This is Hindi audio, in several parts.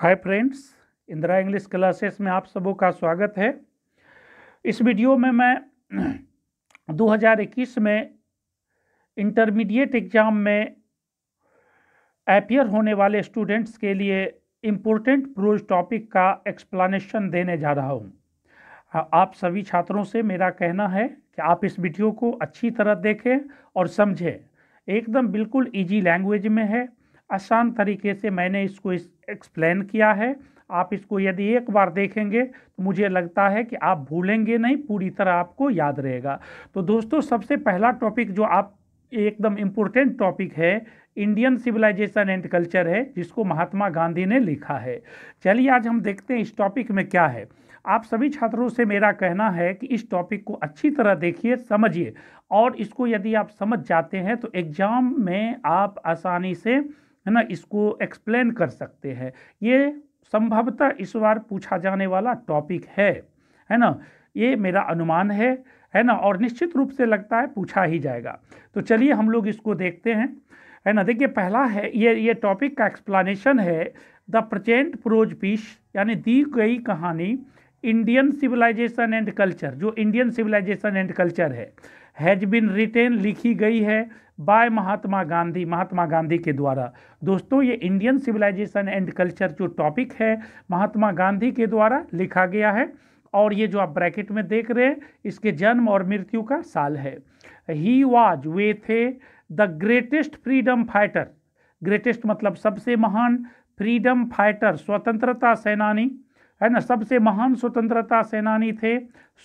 Hi friends, Indira English classes में आप सबों का स्वागत है। इस वीडियो में मैं 2021 में इंटरमीडिएट एग्ज़ाम में अपीयर होने वाले स्टूडेंट्स के लिए इम्पोर्टेंट प्रोज टॉपिक का एक्सप्लेनेशन देने जा रहा हूँ। आप सभी छात्रों से मेरा कहना है कि आप इस वीडियो को अच्छी तरह देखें और समझें। एकदम बिल्कुल इजी लैंग्वेज में है, आसान तरीके से मैंने इसको एक्सप्लेन किया है। आप इसको यदि एक बार देखेंगे तो मुझे लगता है कि आप भूलेंगे नहीं, पूरी तरह आपको याद रहेगा। तो दोस्तों, सबसे पहला टॉपिक जो आप एकदम इम्पोर्टेंट टॉपिक है, इंडियन सिविलाइजेशन एंड कल्चर है, जिसको महात्मा गांधी ने लिखा है। चलिए आज हम देखते हैं इस टॉपिक में क्या है। आप सभी छात्रों से मेरा कहना है कि इस टॉपिक को अच्छी तरह देखिए, समझिए, और इसको यदि आप समझ जाते हैं तो एग्जाम में आप आसानी से, है ना, इसको एक्सप्लेन कर सकते हैं। ये संभवतः इस बार पूछा जाने वाला टॉपिक है ना, ये मेरा अनुमान है ना, और निश्चित रूप से लगता है पूछा ही जाएगा। तो चलिए हम लोग इसको देखते हैं, है ना। देखिए, पहला है ये टॉपिक का एक्सप्लेनेशन है द प्रेजेंट प्रोज पीस, यानी दी गई कहानी इंडियन सिविलाइजेशन एंड कल्चर, जो इंडियन सिविलाइजेशन एंड कल्चर है, हैज बिन रिटेन, लिखी गई है बाय महात्मा गांधी के द्वारा। दोस्तों, ये इंडियन सिविलाइजेशन एंड कल्चर जो टॉपिक है महात्मा गांधी के द्वारा लिखा गया है। और ये जो आप ब्रैकेट में देख रहे हैं, इसके जन्म और मृत्यु का साल है। ही वाज, वे थे, the greatest freedom fighter, greatest मतलब सबसे महान, फ्रीडम फाइटर स्वतंत्रता सेनानी, है ना, सबसे महान स्वतंत्रता सेनानी थे।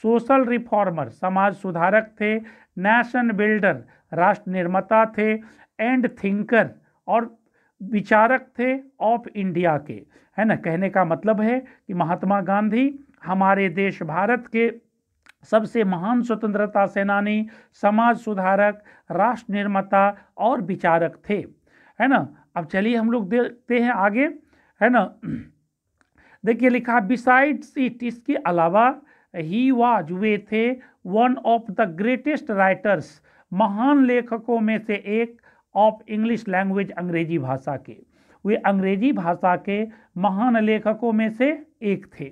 सोशल रिफॉर्मर, समाज सुधारक थे। नेशन बिल्डर, राष्ट्र निर्माता थे। एंड थिंकर, और विचारक थे ऑफ इंडिया के, है ना। कहने का मतलब है कि महात्मा गांधी हमारे देश भारत के सबसे महान स्वतंत्रता सेनानी, समाज सुधारक, राष्ट्र निर्माता और विचारक थे, है ना। अब चलिए हम लोग देखते हैं आगे, है ना। देखिए लिखा, बिसाइड्स इट, इसके अलावा, ही वाज, वे थे, one of the greatest writers, महान लेखकों में से एक, ऑफ इंग्लिश लैंग्वेज, अंग्रेजी भाषा के, वे अंग्रेजी भाषा के महान लेखकों में से एक थे,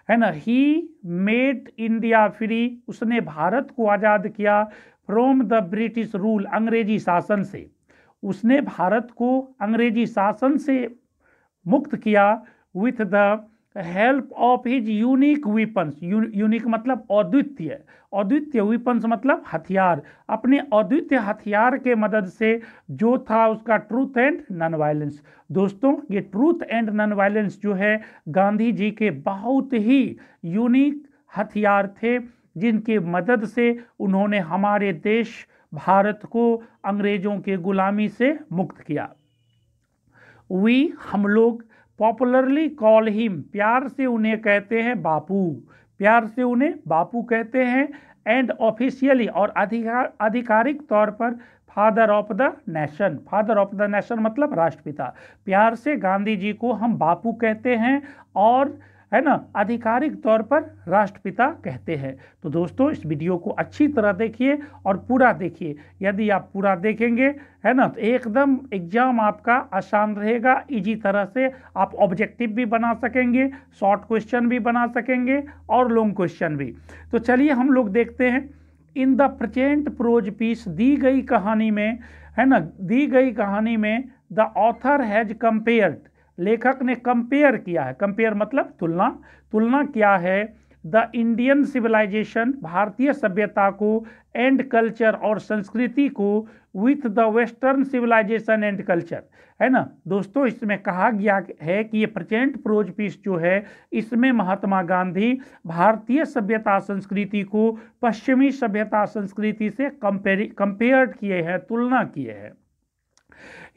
है ना। ही मेड इंडिया फ्री, उसने भारत को आज़ाद किया, फ्रॉम द ब्रिटिश रूल, अंग्रेजी शासन से, उसने भारत को अंग्रेजी शासन से मुक्त किया, with the help of his unique weapons, unique मतलब अद्वितीय, अद्वितीय वीपन्स मतलब हथियार, अपने अद्वितीय हथियार के मदद से, जो था उसका ट्रूथ एंड नॉन वायलेंस। दोस्तों, ये ट्रूथ एंड नॉन वायलेंस जो है गांधी जी के बहुत ही यूनिक हथियार थे, जिनके मदद से उन्होंने हमारे देश भारत को अंग्रेजों के गुलामी से मुक्त किया। वी, हम लोग, पॉपुलरली कॉल हिम, प्यार से उन्हें कहते हैं बापू, प्यार से उन्हें बापू कहते हैं। एंड ऑफिशियली, और आधिकारिक तौर पर, father of the nation, father of the nation मतलब राष्ट्रपिता। प्यार से गांधी जी को हम बापू कहते हैं और, है ना, आधिकारिक तौर पर राष्ट्रपिता कहते हैं। तो दोस्तों, इस वीडियो को अच्छी तरह देखिए और पूरा देखिए। यदि आप पूरा देखेंगे, है ना, तो एकदम एग्जाम आपका आसान रहेगा। इजी तरह से आप ऑब्जेक्टिव भी बना सकेंगे, शॉर्ट क्वेश्चन भी बना सकेंगे और लॉन्ग क्वेश्चन भी। तो चलिए हम लोग देखते हैं। In the present prose piece, दी गई कहानी में, है ना, दी गई कहानी में, द ऑथर हैज कंपेयर्ड, लेखक ने कंपेयर किया है, कंपेयर मतलब तुलना, तुलना किया है, द इंडियन सिविलाइजेशन, भारतीय सभ्यता को, एंड कल्चर और संस्कृति को, with the western civilisation and culture, है ना। दोस्तों, इसमें कहा गया है कि ये प्रेजेंट प्रोज पीस जो है, इसमें महात्मा गांधी भारतीय सभ्यता संस्कृति को पश्चिमी सभ्यता संस्कृति से कंपेयर किए हैं, तुलना किए हैं।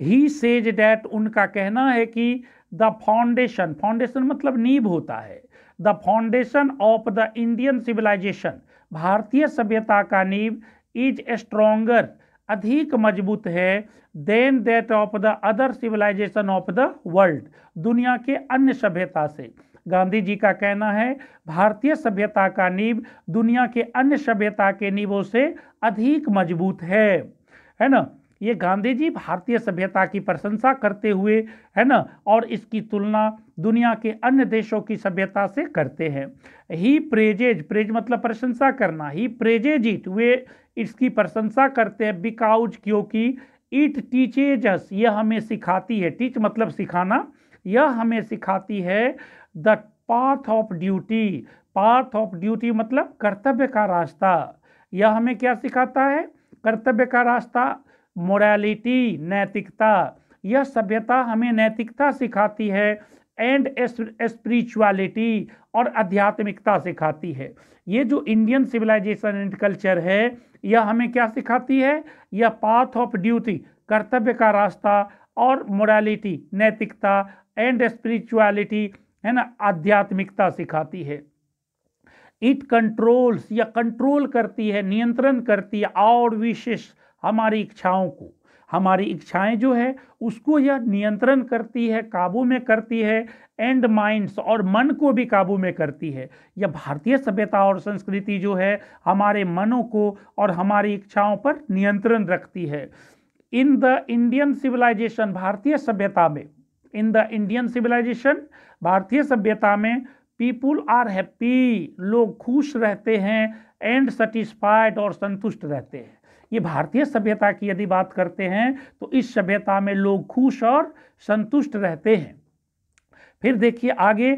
ही सेज डैट, उनका कहना है कि द फाउंडेशन, फाउंडेशन मतलब नींव होता है, the foundation of the Indian civilisation, भारतीय सभ्यता का नींव, इज स्ट्रोंगर, अधिक मजबूत है, then that of the other civilisation of the world, दुनिया के अन्य सभ्यता से। गांधी जी का कहना है भारतीय सभ्यता का नींव दुनिया के अन्य सभ्यता के नींवों से अधिक मजबूत है ना। ये गांधी जी भारतीय सभ्यता की प्रशंसा करते हुए, है ना, और इसकी तुलना दुनिया के अन्य देशों की सभ्यता से करते हैं। ही प्रेजेज, प्रेज मतलब प्रशंसा करना, ही प्रेजेज इट, वे इसकी प्रशंसा करते हैं, बिकॉज क्योंकि इट टीचेज अस, यह हमें सिखाती है, टीच मतलब सिखाना, यह हमें सिखाती है the path of duty, path of duty मतलब कर्तव्य का रास्ता, यह हमें क्या सिखाता है, कर्तव्य का रास्ता, मोरालिटी नैतिकता, यह सभ्यता हमें नैतिकता सिखाती है, एंड स्पिरिचुअलिटी और आध्यात्मिकता सिखाती है। ये जो इंडियन सिविलाइजेशन एंड कल्चर है, यह हमें क्या सिखाती है, यह पाथ ऑफ ड्यूटी कर्तव्य का रास्ता, और मोरालिटी नैतिकता, एंड स्पिरिचुअलिटी है ना आध्यात्मिकता सिखाती है। इट कंट्रोल्स, या कंट्रोल करती है, नियंत्रण करती है, और विशेष हमारी इच्छाओं को, हमारी इच्छाएं जो है उसको यह नियंत्रण करती है, काबू में करती है, एंड माइंड्स और मन को भी काबू में करती है। यह भारतीय सभ्यता और संस्कृति जो है हमारे मनों को और हमारी इच्छाओं पर नियंत्रण रखती है। इन द इंडियन सिविलाइजेशन, भारतीय सभ्यता में, इन द इंडियन सिविलाइजेशन भारतीय सभ्यता में, पीपुल आर हैप्पी, लोग खुश रहते हैं, एंड सेटिस्फाइड और संतुष्ट रहते हैं। ये भारतीय सभ्यता की यदि बात करते हैं तो इस सभ्यता में लोग खुश और संतुष्ट रहते हैं। फिर देखिए आगे,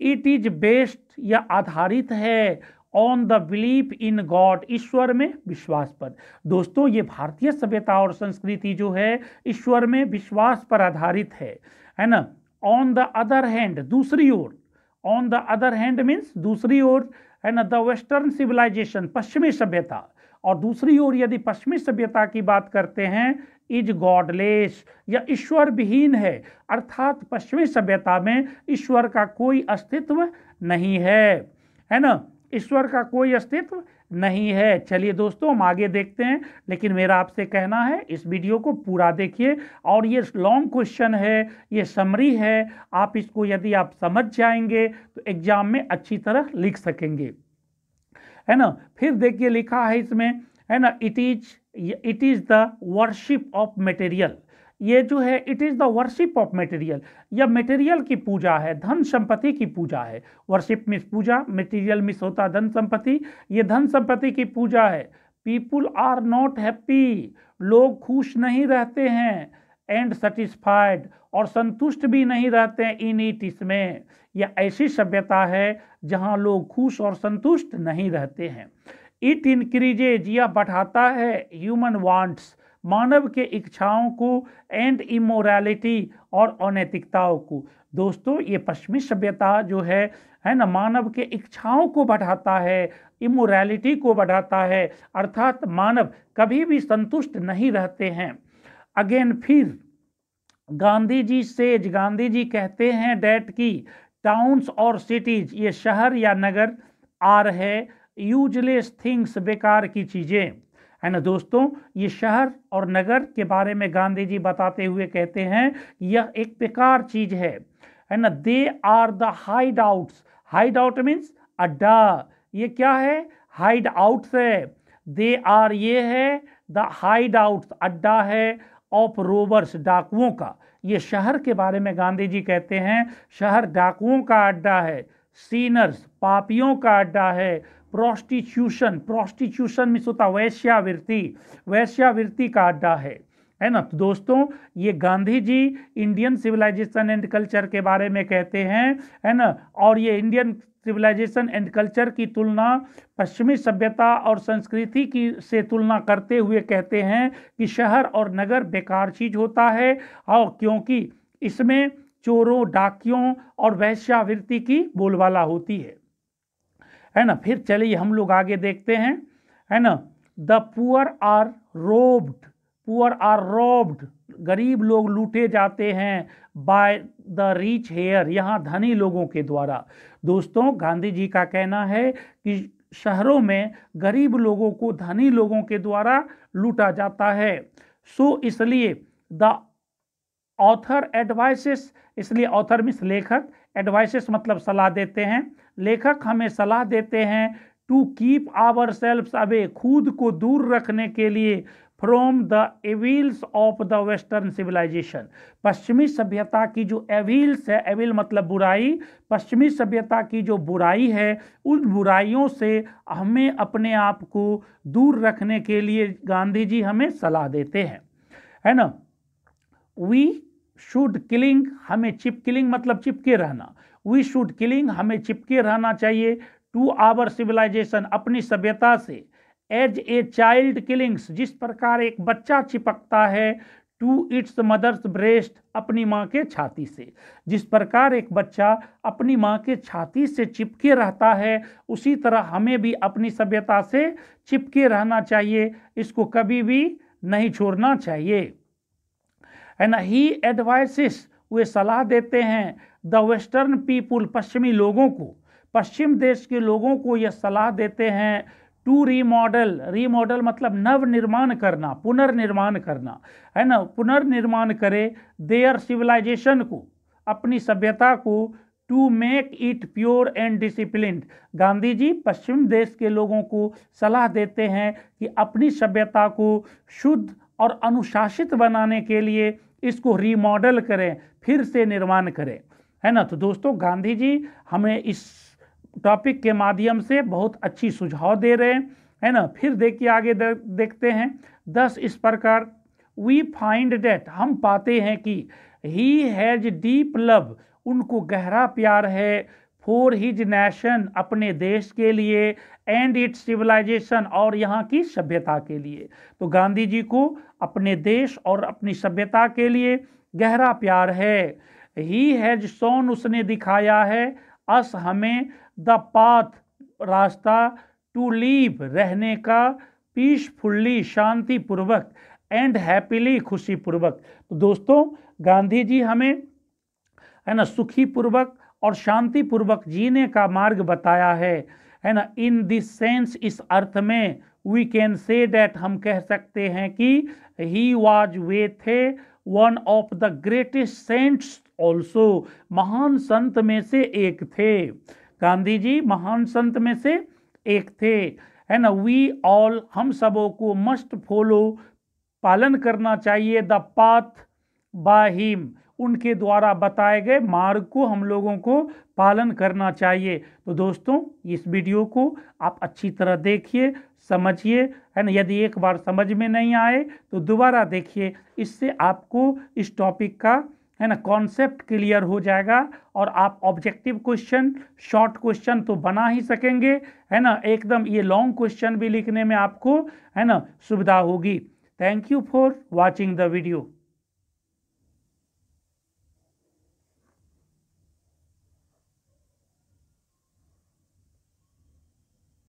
इट इज बेस्ड, या आधारित है, on the belief in God, ईश्वर में विश्वास पर। दोस्तों ये भारतीय सभ्यता और संस्कृति जो है ईश्वर में विश्वास पर आधारित है ना। ऑन द अदर हैंड, दूसरी ओर, on the other hand means दूसरी ओर, है ना, द वेस्टर्न सिविलाइजेशन, पश्चिमी सभ्यता, और दूसरी ओर यदि पश्चिमी सभ्यता की बात करते हैं, इज गॉडलेस, या ईश्वर विहीन है, अर्थात पश्चिमी सभ्यता में ईश्वर का कोई अस्तित्व नहीं है ना, ईश्वर का कोई अस्तित्व नहीं है। चलिए दोस्तों हम आगे देखते हैं, लेकिन मेरा आपसे कहना है इस वीडियो को पूरा देखिए, और ये लॉन्ग क्वेश्चन है, ये समरी है, आप इसको यदि आप समझ जाएंगे तो एग्जाम में अच्छी तरह लिख सकेंगे, है ना। फिर देखिए लिखा है इसमें, है ना, it is the worship of material, ये जो है it is the worship of material, यह मटेरियल की पूजा है, धन संपत्ति की पूजा है। वर्शिप मिस पूजा, मटेरियल मिस होता धन संपत्ति, ये धन संपत्ति की पूजा है। पीपुल आर नॉट हैप्पी, लोग खुश नहीं रहते हैं, एंड सेटिस्फाइड और संतुष्ट भी नहीं रहते हैं, इन इट, इसमें। यह ऐसी सभ्यता है जहां लोग खुश और संतुष्ट नहीं रहते हैं। इट इंक्रीजेज, यह बढ़ाता है, ह्यूमन वांट्स, मानव के इच्छाओं को, एंड इमोरलिटी और अनैतिकताओं को। दोस्तों ये पश्चिमी सभ्यता जो है ना, मानव के इच्छाओं को बढ़ाता है, इमोरलिटी को बढ़ाता है, अर्थात मानव कभी भी संतुष्ट नहीं रहते हैं। अगेन फिर गांधी जी सेज, गांधी जी कहते हैं डैट की टाउन्स और सिटीज, ये शहर या नगर, आर है यूजलेस थिंग्स, बेकार की चीजें, है ना। दोस्तों ये शहर और नगर के बारे में गांधी जी बताते हुए कहते हैं यह एक बेकार चीज है ना। They are the hideouts, hideout means अड्डा, ये क्या है, हाइड आउट्स है। दे आर, ये है, द हाइड आउट्स, अड्डा है, ऑफ रोबर्स, डाकुओं का। ये शहर के बारे में गांधी जी कहते हैं शहर डाकुओं का अड्डा है, सीनर्स, पापियों का अड्डा है, प्रोस्टिट्यूशन, प्रोस्टिट्यूशन मीन्स होता वैश्यावृत्ति, वैश्यावृत्ति का अड्डा है ना। तो दोस्तों ये Gandhi ji Indian civilisation and culture के बारे में कहते हैं, है ना, और ये इंडियन सिविलाइजेशन एंड कल्चर की तुलना पश्चिमी सभ्यता और संस्कृति की से तुलना करते हुए कहते हैं कि शहर और नगर बेकार चीज होता है, और क्योंकि इसमें चोरों, डाकियों और वैश्यावृत्ति की बोलबाला होती है ना। फिर चलिए हम लोग आगे देखते हैं, है ना। The poor are robbed, poor are robbed, गरीब लोग लूटे जाते हैं, बाय द रिच हेयर, यहाँ धनी लोगों के द्वारा। दोस्तों गांधी जी का कहना है कि शहरों में गरीब लोगों को धनी लोगों के द्वारा लूटा जाता है। सो इसलिए द ऑथर एडवाइसेस, इसलिए ऑथर मीन्स लेखक, एडवाइसेस मतलब सलाह देते हैं, लेखक हमें सलाह देते हैं to keep ourselves away, खुद को दूर रखने के लिए, from the evils of the western civilisation. पश्चिमी सभ्यता की जो एविल्स है, एविल मतलब बुराई, पश्चिमी सभ्यता की जो बुराई है उन बुराइयों से हमें अपने आप को दूर रखने के लिए गांधी जी हमें सलाह देते हैं, है ना। वी शुड किलिंग, हमें चिपकिलिंग मतलब चिपके रहना, वी शुड किलिंग हमें चिपके रहना चाहिए टू आवर सिविलाइजेशन अपनी सभ्यता से, एज ए चाइल्ड किलिंग्स जिस प्रकार एक बच्चा चिपकता है टू इट्स मदर्स ब्रेस्ट अपनी माँ के छाती से, जिस प्रकार एक बच्चा अपनी माँ के छाती से चिपके रहता है उसी तरह हमें भी अपनी सभ्यता से चिपके रहना चाहिए, इसको कभी भी नहीं छोड़ना चाहिए, है ना। ही एडवाइसेस, वे सलाह देते हैं द वेस्टर्न पीपुल पश्चिमी लोगों को, पश्चिम देश के लोगों को यह सलाह देते हैं टू रीमॉडल, रीमॉडल मतलब नवनिर्माण करना, पुनर्निर्माण करना, है ना, पुनर्निर्माण करे देयर सिविलाइजेशन को अपनी सभ्यता को, to make it pure and disciplined. Gandhi ji पश्चिम देश के लोगों को सलाह देते हैं कि अपनी सभ्यता को शुद्ध और अनुशासित बनाने के लिए इसको रीमॉडल करें, फिर से निर्माण करें, है ना। तो दोस्तों गांधी जी हमें इस टॉपिक के माध्यम से बहुत अच्छी सुझाव दे रहे हैं, है ना। फिर देखिए आगे देखते हैं। दस इस प्रकार वी फाइंड डेट, हम पाते हैं कि ही हैज डीप लव, उनको गहरा प्यार है, फॉर हिज नेशन अपने देश के लिए, एंड इट्स सिविलाइजेशन और यहाँ की सभ्यता के लिए। तो गांधी जी को अपने देश और अपनी सभ्यता के लिए गहरा प्यार है। ही हैज शोन, उसने दिखाया है, अस हमें, द पाथ रास्ता, टू लीव रहने का, पीसफुल्ली शांतिपूर्वक, एंड हैप्पीली खुशीपूर्वक। तो दोस्तों गांधी जी हमें, है ना, सुखी पूर्वक और शांति पूर्वक जीने का मार्ग बताया है ना। इन दिस सेंस, इस अर्थ में, वी कैन से डैट हम कह सकते हैं कि ही वाज, वे थे, one of the greatest saints also, महान संत में से एक थे। गांधी जी महान संत में से एक थे, है ना। वी ऑल, हम सबों को, मस्ट फॉलो पालन करना चाहिए, द पाथ बाय हिम, उनके द्वारा बताए गए मार्ग को हम लोगों को पालन करना चाहिए। तो दोस्तों इस वीडियो को आप अच्छी तरह देखिए, समझिए, है ना। यदि एक बार समझ में नहीं आए तो दोबारा देखिए, इससे आपको इस टॉपिक का, है ना, कॉन्सेप्ट क्लियर हो जाएगा और आप ऑब्जेक्टिव क्वेश्चन, शॉर्ट क्वेश्चन तो बना ही सकेंगे, है ना। एकदम ये लॉन्ग क्वेश्चन भी लिखने में आपको, है ना, सुविधा होगी। Thank you for watching the video.